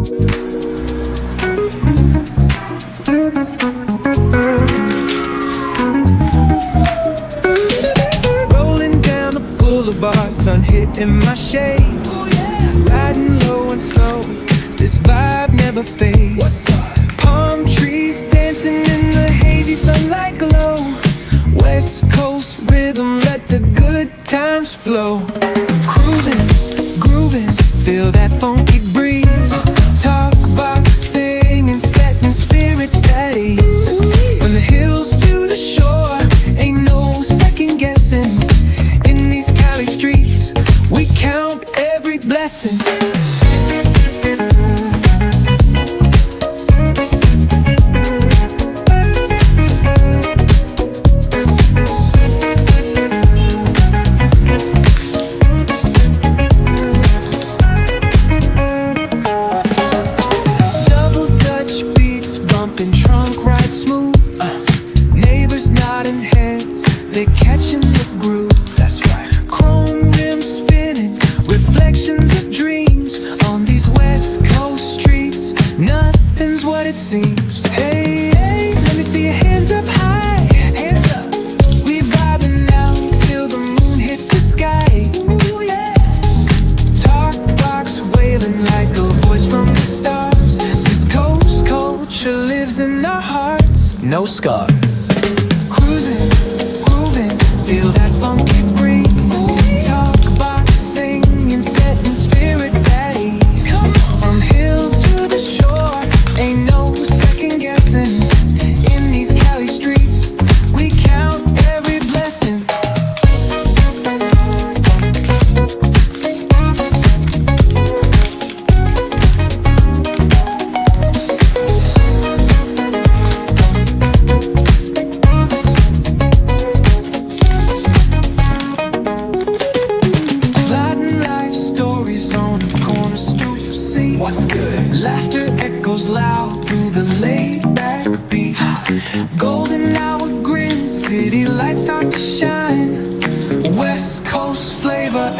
Rolling down the boulevard, sun hitting my shades. Riding low and slow, this vibe never fades. Palm trees dancing in the hazy sunlight glow. West Coast rhythm, let the good times flow. Cruising, grooving, feel that funky breeze. Talk about singing, setting spirits at ease. From the hills to the shore, ain't no second guessing. In these Cali streets, we count every blessing. They're catching the groove, that's right. Chrome rims spinning, reflections of dreams. On these West Coast streets, nothing's what it seems. Hey, hey, let me see your hands up high. Hands up. We vibing now till the moon hits the sky. Ooh, yeah. Talk box wailing like a voice from the stars. This coast culture lives in our hearts, no scars. Cruising, feel that funky breeze. Talk about singing, setting spirits at ease. From hills to the shore, ain't no second guessing. In these Cali streets, we count every blessing. What's good? Laughter echoes loud through the laid-back beat. Golden hour grin, city lights start to shine. West Coast flavor.